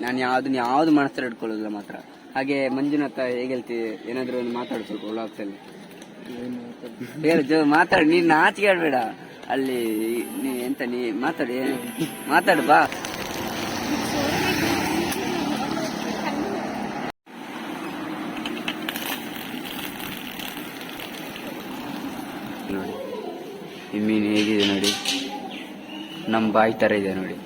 ನಾನು ಯಾವ್ದು ಮನಸ್ಸಲ್ಲಿ ಇಟ್ಕೊಳ್ಳೋದಿಲ್ಲ ಮಾತ್ರ. ಹಾಗೆ ಮಂಜುನಾಥ ಹೇಗೆ ಹೇಳ್ತೀವಿ, ಏನಾದ್ರು ಒಂದು ಮಾತಾಡು ಸ್ವಲ್ಪ ವ್ಲಾಗ್ಸ್ ಅಲ್ಲಿ. ಮಾತಾಡು, ನೀನ್ ನಾಚಿಕೆ ಆಡ್ಬೇಡ ಅಲ್ಲಿ. ನೀ ಮಾತಾಡು ಬಾ. ನೋಡಿ ಈ ಮೀನು ಹೇಗಿದೆ ನೋಡಿ, ನಮ್ ಬಾಯಿ ತರ ಇದೆ ನೋಡಿ.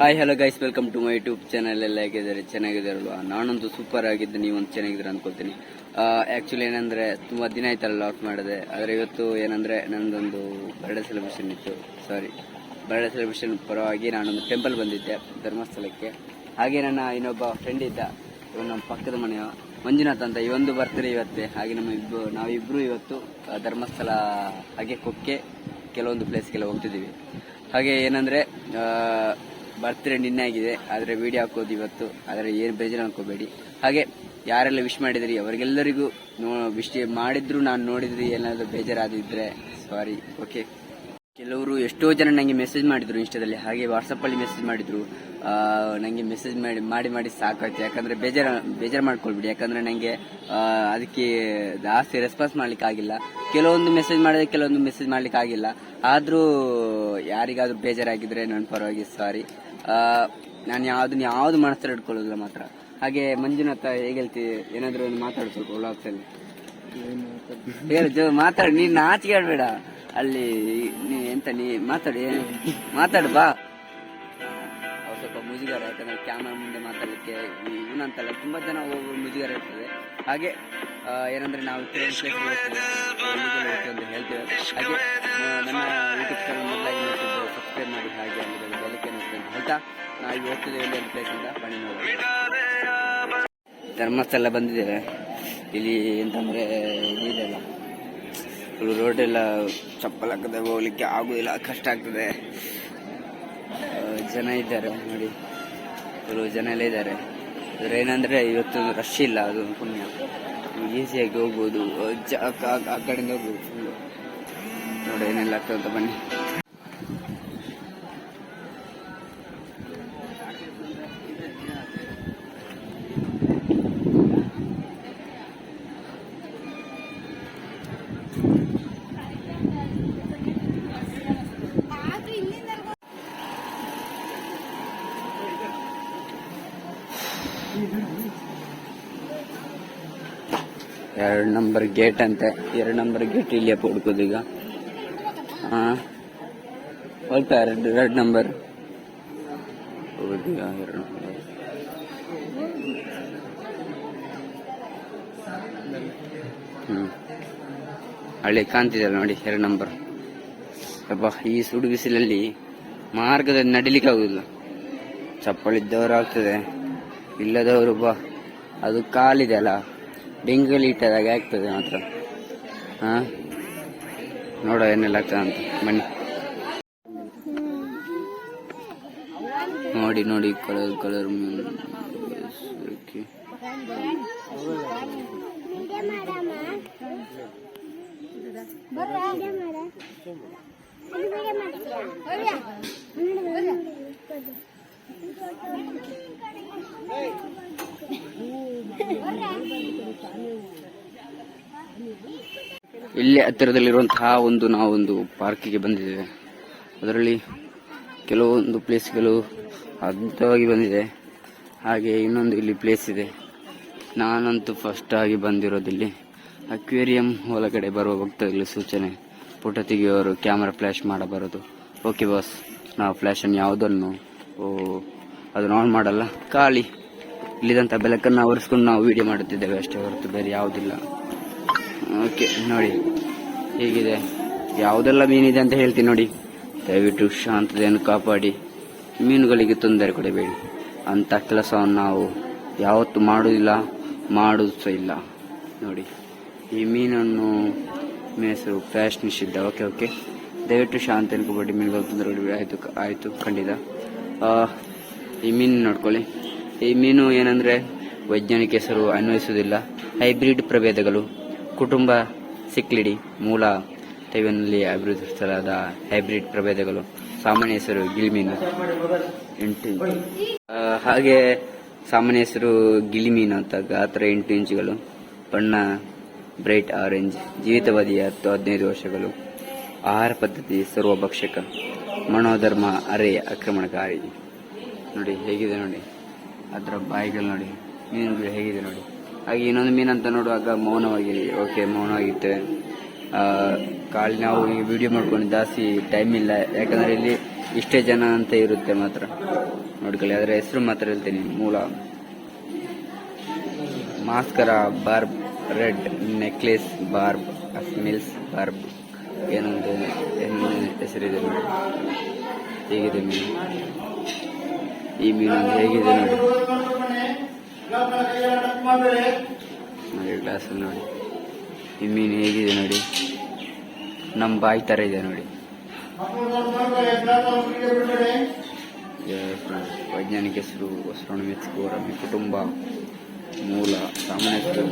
Hi hello guys, welcome to my YouTube channel. ಎಲ್ಲ ಹೇಗಿದ್ದಾರೆ? ಚೆನ್ನಾಗಿದ್ದಾರಲ್ವಾ? ನಾನಂತೂ ಸೂಪರ್ ಆಗಿದ್ದೆ, ನೀವೊಂದು ಚೆನ್ನಾಗಿದ್ದೀರ ಅನ್ಕೊಳ್ತೀನಿ. ಆಕ್ಚುಲಿ ಏನಂದ್ರೆ ತುಂಬಾ ದಿನ ಆಯ್ತಲ್ಲ ಲಾಟ್ ಮಾಡಿದೆ. ಆದ್ರೆ ಇವತ್ತು ಏನಂದ್ರೆ ನಂದೊಂದು ಬರ್ಡೇ ಸೆಲೆಬ್ರೇಷನ್ ಇತ್ತು. ಬರ್ಡೇ ಸೆಲೆಬ್ರೇಷನ್ ಪರವಾಗಿ ನಾನೊಂದು ಟೆಂಪಲ್ ಬಂದಿದ್ದೆ, ಧರ್ಮಸ್ಥಳಕ್ಕೆ. ಹಾಗೆ ನನ್ನ ಇನ್ನೊಬ್ಬ ಫ್ರೆಂಡ್ ಇದ್ದ, ಇವನು ನಮ್ಮ ಪಕ್ಕದ ಮನೆಯ ಮಂಜುನಾಥ್ ಅಂತ. ಇವೊಂದು ಬರ್ತಾರೆ ಇವತ್ತೇ. ಹಾಗೆ ನಾವಿಬ್ರು ಇವತ್ತು ಧರ್ಮಸ್ಥಳ ಹಾಗೆ ಕೊಕ್ಕೆ ಕೆಲವೊಂದು ಪ್ಲೇಸ್ಗೆಲ್ಲ ಹೋಗ್ತಿದ್ದೀವಿ. ಹಾಗೆ ಏನಂದ್ರೆ ಬರ್ತ್ಡೇ ನಿನ್ನೆ ಆಗಿದೆ, ಆದ್ರೆ ವಿಡಿಯೋ ಹಾಕೋದು ಇವತ್ತು. ಆದ್ರೆ ಏನು ಬೇಜಾರು ಅನ್ಕೋಬೇಡಿ. ಹಾಗೆ ಯಾರೆಲ್ಲ ವಿಶ್ ಮಾಡಿದ್ರಿ ಅವರಿಗೆಲ್ಲರಿಗೂ ವಿಶ್ ಮಾಡಿದ್ರು, ನಾನು ನೋಡಿದ್ರಿ ಏನಾದ್ರು ಬೇಜಾರಾದಿದ್ರೆ ಸಾರಿ. ಓಕೆ, ಕೆಲವರು ಎಷ್ಟೋ ಜನ ನಂಗೆ ಮೆಸೇಜ್ ಮಾಡಿದ್ರು ಇನ್ಸ್ಟಾದಲ್ಲಿ, ಹಾಗೆ ವಾಟ್ಸಪ್ ಅಲ್ಲಿ ಮೆಸೇಜ್ ಮಾಡಿದ್ರು. ನಂಗೆ ಮೆಸೇಜ್ ಮಾಡಿ ಸಾಕಾಯ್ತು. ಯಾಕಂದ್ರೆ ಬೇಜಾರು ಮಾಡ್ಕೊಳ್ಬಿಡಿ. ಯಾಕಂದ್ರೆ ನಂಗೆ ಅದಕ್ಕೆ ಜಾಸ್ತಿ ರೆಸ್ಪಾನ್ಸ್ ಮಾಡ್ಲಿಕ್ಕೆ ಆಗಿಲ್ಲ. ಕೆಲವೊಂದು ಮೆಸೇಜ್ ಮಾಡಿದ್ರೆ ಕೆಲವೊಂದು ಮೆಸೇಜ್ ಮಾಡ್ಲಿಕ್ಕೆ ಆಗಿಲ್ಲ. ಆದ್ರೂ ಯಾರಿಗಾದ್ರೂ ಬೇಜಾರಾಗಿದ್ರೆ ನನ್ನ ಪರವಾಗಿ ಸಾರಿ. ನಾನು ಯಾವ್ದು ಮನಸ್ಸಲ್ಲಿ ಇಟ್ಕೊಳ್ಳೋದಿಲ್ಲ ಮಾತ್ರ. ಹಾಗೆ ಮಂಜುನಾಥ ಹೇಗೆ ಹೇಳ್ತೀವಿ, ಏನಾದ್ರು ಒಂದು ಮಾತಾಡು ಸ್ವಲ್ಪ ವ್ಲಾಗ್ಸ್ ಅಲ್ಲಿ. ಮಾತಾಡು, ನೀನ್ ನಾಚಿಕೆ ಆಡ್ಬೇಡ ಅಲ್ಲಿ. ನೀ ಮಾತಾಡು ಬಾ. ಅವ್ರು ಸ್ವಲ್ಪ ಮುಜುಗಾರ, ಯಾಕಂದ್ರೆ ಕ್ಯಾಮರಾ ಮುಂದೆ ಮಾತಾಡ್ಲಿಕ್ಕೆ ಇವನಂತಲ್ಲ, ತುಂಬಾ ಜನ ಒಬ್ಬರು ಮುಜುಗಾರ ಇರ್ತದೆ. ಹಾಗೆ ಏನಂದ್ರೆ ನಾವು ಪ್ಲೇಸ್ ಹೋಗ್ತೇವೆ ಅಂತ ಹೇಳ್ತೇವೆ. ಹಾಗೆ ನನ್ನ ಯೂಟ್ಯೂಬ್ ಚಾನಲ್ ಮೊದಲಾಗಿ ನೋಡ್ತಿದ್ದೆ, ಸಬ್ಸ್ಕ್ರೈಬ್ ಮಾಡಿ. ಹಾಗೆ ಅಲ್ಲಿ ಬೆಳಗ್ಗೆ ನೋಡ್ತೇನೆ ಹೇಳ್ತಾ ನಾವು ಹೋಗ್ತಿದ್ದೇವೆ ಇಲ್ಲಿ ಒಂದು ಪ್ಲೇಸ್ ಇಂದ ಬನ್ನಿ ನೋಡಿ. ಧರ್ಮಸ್ಥಳ ಬಂದಿದ್ದೇವೆ. ಇಲ್ಲಿ ಎಂತಂದ್ರೆ ಇದೆಲ್ಲ ರೋಡ್ ಎಲ್ಲ ಚಪ್ಪಲ್ ಹಾಕದೆ ಹೋಗ್ಲಿಕ್ಕೆ ಆಗುದಿಲ್ಲ, ಕಷ್ಟ ಆಗ್ತದೆ. ಜನ ಇದ್ದಾರೆ ನೋಡಿ, ಕೆಲವು ಜನ ಎಲ್ಲ ಇದ್ದಾರೆ. ಆದ್ರೆ ಏನಂದ್ರೆ ಇವತ್ತು ರಶ್ ಇಲ್ಲ, ಅದು ಪುಣ್ಯ. ಈಸಿಯಾಗಿ ಹೋಗ್ಬೋದು, ಆ ಕಡೆಯಿಂದ ಹೋಗ್ಬೋದು ಫುಲ್ಲು. ನೋಡಿ ಏನೆಲ್ಲ ಆಗ್ತದೆ ಅಂತ ಬನ್ನಿ. ಎರಡು ನಂಬರ್ ಗೇಟ್ ಅಂತೆ, 2 ನಂಬರ್ ಗೇಟ್ ಇಲ್ಲಿ ಹುಡುಕೋದು ಈಗ. ಹೋಗ್ತಾ ರೆಡ್ ನಂಬರ್ ಹೋಗೋದೀಗ. 2 ನಂಬರ್ ಹಳ್ಳಿ ಕಾಣ್ತಿದೆಯಲ್ಲ ನೋಡಿ, 2 ನಂಬರ್. ಅಬ್ಬಾ, ಈ ಸುಡು ಬಿಸಿಲಲ್ಲಿ ಮಾರ್ಗದಲ್ಲಿ ನಡಿಲಿಕ್ಕೆ ಆಗುದಿಲ್ಲ. ಚಪ್ಪಲಿದ್ದವರು ಆಗ್ತದೆ, ಇಲ್ಲದವರು ಬಾ ಅದು ಕಾಲಿದೆ ಅಲ್ಲ, ಬೆಂಗಲಿ ಇಟ್ಟದಾಗ ಆಗ್ತದೆ ಮಾತ್ರ. ನೋಡ ಏನೆಲ್ಲ ಆಗ್ತದೆ ಅಂತ ಬನ್ನಿ. ನೋಡಿ ಕಲರ್ ಇಲ್ಲಿ ಹತ್ತಿರದಲ್ಲಿರುವಂತಹ ನಾವೊಂದು ಪಾರ್ಕಿಗೆ ಬಂದಿದ್ದೇವೆ. ಅದರಲ್ಲಿ ಕೆಲವೊಂದು ಪ್ಲೇಸ್ಗಳು ಅದ್ಭುತವಾಗಿ ಬಂದಿದೆ. ಹಾಗೆ ಇನ್ನೊಂದು ಇಲ್ಲಿ ಪ್ಲೇಸ್ ಇದೆ. ನಾನಂತೂ ಫಸ್ಟ್ ಆಗಿ ಬಂದಿರೋದಿಲ್ಲಿ. ಅಕ್ವೇರಿಯಂ ಒಳಗಡೆ ಬರುವ ಭಕ್ತರಿಗೆ ಸೂಚನೆ: ಫೋಟೋ ತೆಗೆಯುವವರು ಕ್ಯಾಮರಾ ಫ್ಲಾಶ್ ಮಾಡಬಾರದು. ಓಕೆ ಬಾಸ್, ನಾವು ಫ್ಲಾಶನ್ನು ಯಾವುದನ್ನು ಅದನ್ನು ಆನ್ ಮಾಡಲ್ಲ, ಖಾಲಿ ಇಲ್ಲಿದಂಥ ಬೆಳಕನ್ನು ಆವರಿಸ್ಕೊಂಡು ನಾವು ವಿಡಿಯೋ ಮಾಡುತ್ತಿದ್ದೇವೆ ಅಷ್ಟೇ ಹೊರತು ಬೇರೆ ಯಾವುದಿಲ್ಲ. ಓಕೆ ನೋಡಿ ಹೇಗಿದೆ, ಯಾವುದೆಲ್ಲ ಮೀನಿದೆ ಅಂತ ಹೇಳ್ತೀನಿ ನೋಡಿ. ದಯವಿಟ್ಟು ಶಾಂತತೆಯನ್ನು ಕಾಪಾಡಿ, ಮೀನುಗಳಿಗೆ ತೊಂದರೆ ಕೊಡಬೇಡಿ. ಅಂಥ ಕೆಲಸವನ್ನು ನಾವು ಯಾವತ್ತೂ ಮಾಡುವುದಿಲ್ಲ, ಮಾಡುವುದು ಸಹ ಇಲ್ಲ. ನೋಡಿ ಈ ಮೀನನ್ನು ಹೆಸರು ಫ್ಲಾಶ್ ನಿಷಿದ್ಧ. ಓಕೆ ಓಕೆ, ದಯವಿಟ್ಟು ಶಾಂತತೆಯನ್ನು ಕಾಪಾಡಿ, ಮೀನುಗಳಿಗೆ ತೊಂದರೆ ಕೊಡಬೇಡಿ. ಆಯಿತು ಖಂಡಿತ. ಈ ಮೀನು ನೋಡ್ಕೊಳ್ಳಿ. ಈ ಮೀನು ಏನಂದರೆ ವೈಜ್ಞಾನಿಕ ಹೆಸರು ಅನ್ವಯಿಸುವುದಿಲ್ಲ. ಹೈಬ್ರಿಡ್ ಪ್ರಭೇದಗಳು, ಕುಟುಂಬ ಸಿಕ್ಲಿಡಿ, ಮೂಲ ತೈವಾನ್ನಲ್ಲಿ ಅಭಿವೃದ್ಧಿಸಲಾದ ಹೈಬ್ರಿಡ್ ಪ್ರಭೇದಗಳು. ಸಾಮಾನ್ಯ ಹೆಸರು ಗಿಳಿಮೀನು, 8 ಹಾಗೆ ಸಾಮಾನ್ಯ ಹೆಸರು ಗಿಳಿಮೀನು ಅಂತ. ಗಾತ್ರ 8 ಇಂಚುಗಳು, ಬಣ್ಣ ಬ್ರೈಟ್ ಆರೆಂಜ್, ಜೀವಿತಾವಧಿ 10-15 ವರ್ಷಗಳು. ಆಹಾರ ಪದ್ಧತಿ ಸರ್ವಭಕ್ಷಕ, ಮನೋಧರ್ಮ ಅರೆ ಆಕ್ರಮಣಕಾರಿ. ನೋಡಿ ಹೇಗಿದೆ ನೋಡಿ ಅದರ ಬಾಯಿಗಳು, ನೋಡಿ ಮೀನುಗಳು ಹೇಗಿದೆ ನೋಡಿ. ಹಾಗೆ ಇನ್ನೊಂದು ಮೀನಂತ ನೋಡುವಾಗ ಮೌನವಾಗಿ, ಓಕೆ ಮೌನವಾಗಿರ್ತೇವೆ. ಖಾಲಿ ನಾವು ಈ ವಿಡಿಯೋ ಮಾಡ್ಕೊಂಡು ಜಾಸ್ತಿ ಟೈಮ್ ಇಲ್ಲ, ಯಾಕಂದರೆ ಇಲ್ಲಿ ಇಷ್ಟೇ ಜನ ಅಂತ ಇರುತ್ತೆ ಮಾತ್ರ ನೋಡ್ಕೊಳ್ಳಿ. ಅದರ ಹೆಸರು ಮಾತ್ರ ಹೇಳ್ತೀನಿ. ಮೂಲ mascara barb, red necklace barb, smiles barb, ಏನೊಂದು ಹೆಸರಿದೆ ನೋಡಿ. ಹೇಗಿದೆ ಮೀನು, ಈ ಮೀನು ಹೇಗಿದೆ ನೋಡಿ. ನೋಡಿ ಗ್ಲಾಸಲ್ಲಿ ನೋಡಿ ಈ ಮೀನು ಹೇಗಿದೆ ನೋಡಿ, ನಮ್ಮ ಬಾಯಿ ಥರ ಇದೆ ನೋಡಿ. ವೈಜ್ಞಾನಿಕ ಹೆಸರು ಒಸ್ಟ್ರೋನಮಿಕ್ಸ್ ಕೋರಮ್, ಕುಟುಂಬ ಮೂಲ ಸಾಮಾನ್ಯ ಹೆಸರು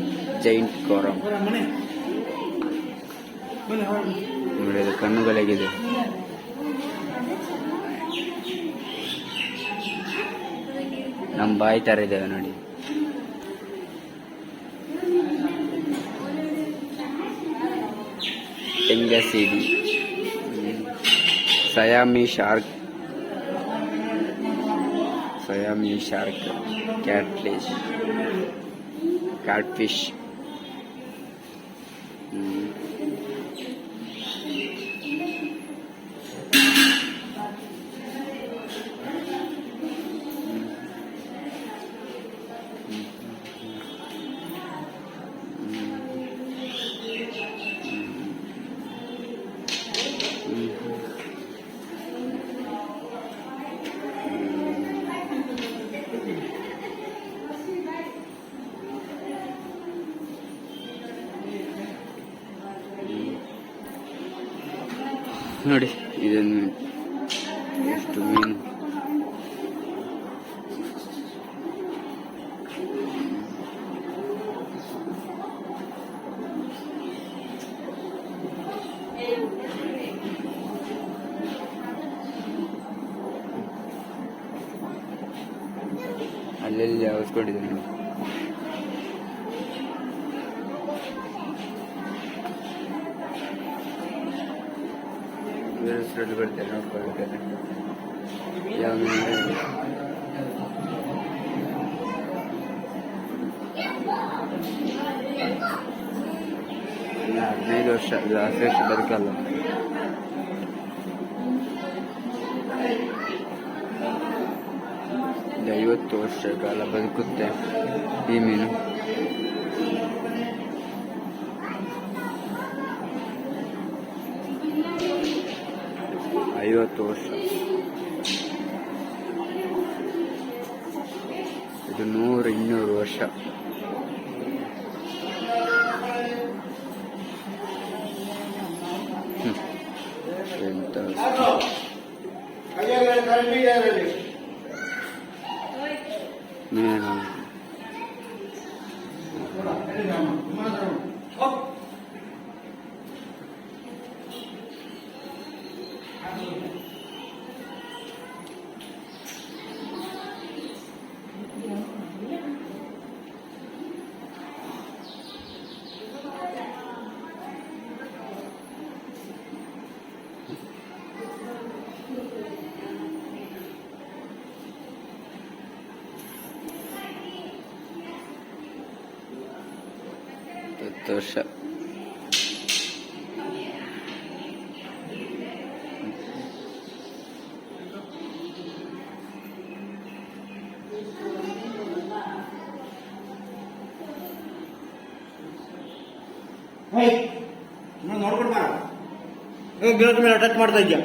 ಜೈಂಟ್ ಕೋರಮ್. ನೋಡಿ ಅದು ಕಣ್ಣುಗಳೇಗಿದೆ. ನಮ್ಮ ಬಾಯಿ ಥರ ಇದ್ದೇವೆ ನೋಡಿ. ಟೆಂಗಸಿಡಿ, ಸಯಾಮಿ ಶಾರ್ಕ್, ಕ್ಯಾಟ್ಫಿಶ್. ನೋಡಿ ಇದನ್ನು ಎಷ್ಟು ಮೀನು. ಅಲ್ಲೆಲ್ಲಿ ಅವಸ್ಕೊಂಡಿದೆ ನೋಡಿ. ಹೆಸರಲ್ಲಿ ಬರ್ತೇನೆ ನೋಡ್ಕೊಳ್ಬೇಕಾದ್ರೆ ಯಾವ 15 ವರ್ಷ ಜಾಸ್ತಿ ವರ್ಷ ಬದುಕಲ್ಲ. ಇದು 50 ವರ್ಷ ಕಾಲ ಬದುಕುತ್ತೆ ಈ ಮೀನು. ವರ್ಷ. ಇದು 100-200 ವರ್ಷ. ಎಂತ ಮೀನು. ವರ್ಷ ನೋಡ್ಕೊಂಡು ಬಾ. ಗಿಡದ ಮೇಲೆ ಟಚ್ ಮಾಡ್ತಾ ಇದ್ಯಾ?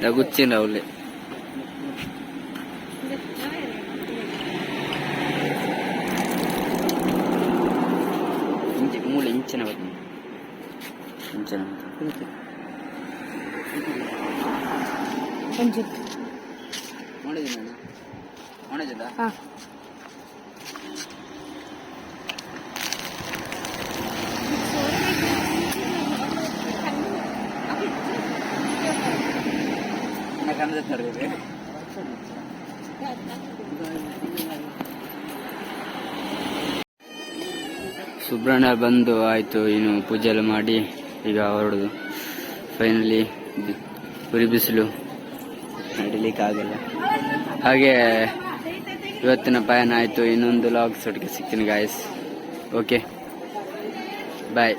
Dagucin Raul. Mulai incen apa tu? Incen. Lanjut. Mana je mana? Mana je dah? Ah. Nak kan dah terus. Subrahmanya ಬಂದು ಆಯಿತು, ಇನ್ನು ಪೂಜೆ ಎಲ್ಲ ಮಾಡಿ ಈಗ ಹೊರಡುದು. ಫೈನಲಿ ಉರಿ ಬಿಸಿಲು ನಡಿಲಿಕ್ಕಾಗಲ್ಲ. ಹಾಗೆ ಇವತ್ತಿನ ಪಯಣ ಆಯಿತು. ಇನ್ನೊಂದು ಲಾಗ್ಸ್ ಒಟ್ಟಿಗೆ ಸಿಗ್ತೀನಿ ಗಾಯ್ಸ್. Okay bye.